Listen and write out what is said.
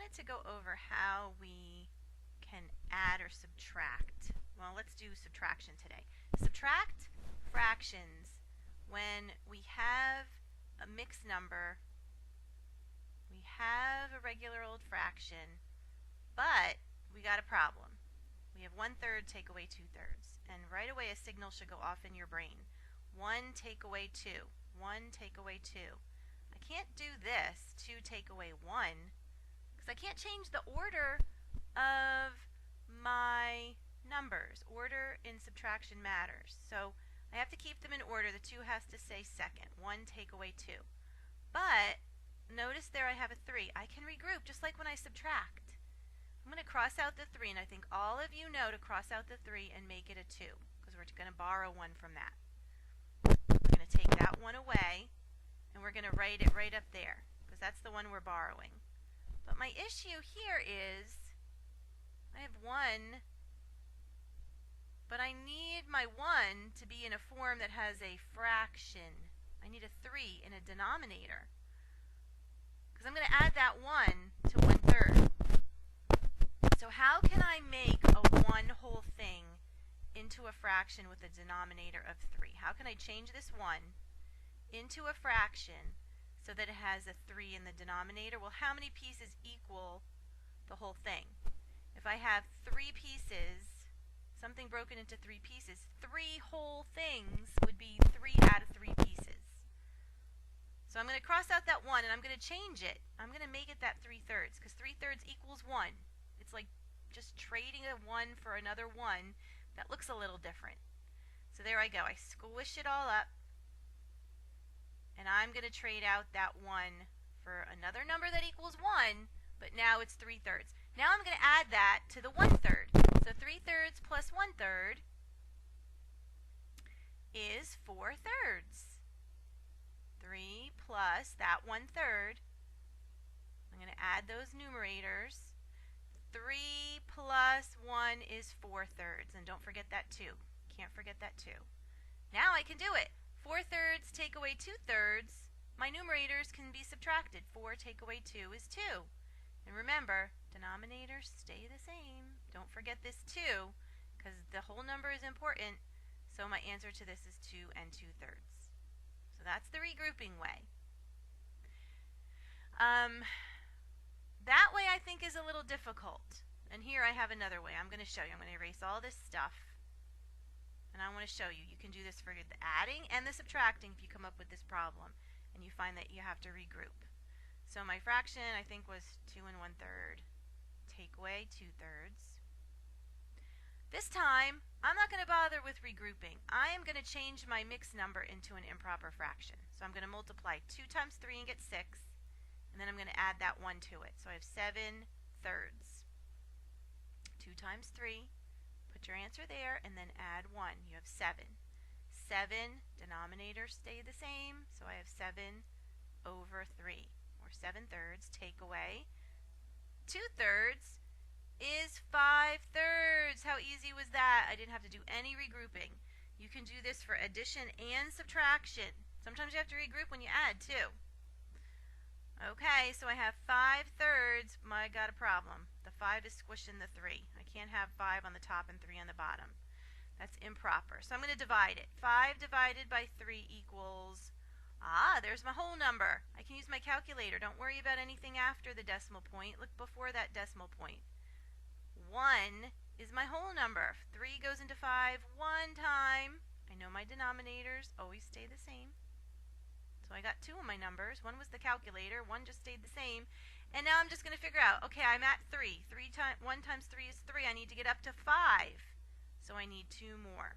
wanted to go over how we can add or subtract. Well, let's do subtraction today. Subtract fractions when we have a mixed number, we have a regular old fraction, but we got a problem. We have 1/3 take away 2/3, and right away a signal should go off in your brain. 1 take away 2, 1 take away 2. I can't do this, 2 take away 1, because I can't change the order of my numbers. Order in subtraction matters. So I have to keep them in order. The 2 has to say second. 1 take away 2. But notice there I have a 3. I can regroup just like when I subtract. I'm going to cross out the 3, and I think all of you know to cross out the 3 and make it a 2, because we're going to borrow 1 from that. We're going to take that 1 away, and we're going to write it right up there, because that's the one we're borrowing. But my issue here is I have 1, but I need my 1 to be in a form that has a fraction. I need a 3 in a denominator, because I'm going to add that 1 to 1/3. So how can I make a 1 whole thing into a fraction with a denominator of 3? How can I change this 1 into a fraction so that it has a 3 in the denominator? Well, how many pieces equal the whole thing? If I have 3 pieces, something broken into 3 pieces, 3 whole things would be 3 out of 3 pieces. So I'm going to cross out that 1, and I'm going to change it. I'm going to make it that 3/3, because 3/3 equals 1. It's like just trading a 1 for another 1 that looks a little different. So there I go. I squish it all up, and I'm going to trade out that 1 for another number that equals 1, but now it's 3/3. Now I'm going to add that to the 1/3. So 3/3 plus 1/3 is 4/3. 3 plus that 1/3. I'm going to add those numerators. 3 plus 1 is 4/3. And don't forget that 2. Can't forget that 2. Now I can do it. 4/3 take away 2/3. My numerators can be subtracted. 4 take away 2 is 2. And remember, denominators stay the same. Don't forget this 2, because the whole number is important. So my answer to this is 2 and 2/3. So that's the regrouping way. That way I think is a little difficult. And here I have another way. I'm going to show you. I'm going to erase all this stuff. And I want to show you. You can do this for the adding and the subtracting if you come up with this problem and you find that you have to regroup. So my fraction, I think, was 2 and 1/3. Take away 2/3. This time, I'm not going to bother with regrouping. I am going to change my mixed number into an improper fraction. So I'm going to multiply 2 times 3 and get 6. And then I'm going to add that 1 to it. So I have 7/3. 2 times 3. Put your answer there and then add 1. You have 7. 7, denominators stay the same. So I have 7/3. Or 7/3. Take away 2/3 is 5/3. How easy was that? I didn't have to do any regrouping. You can do this for addition and subtraction. Sometimes you have to regroup when you add too. Okay, so I have 5/3. I got a problem. The 5 is squishing the 3. I can't have 5 on the top and 3 on the bottom. That's improper. So I'm going to divide it. 5 divided by 3 equals, there's my whole number. I can use my calculator. Don't worry about anything after the decimal point. Look before that decimal point. 1 is my whole number. 3 goes into 5 one time. I know my denominators always stay the same. So I got 2 of my numbers. 1 was the calculator. 1 just stayed the same. And now I'm just going to figure out, okay, I'm at 3. 1 times 3 is 3. I need to get up to 5. So I need 2 more.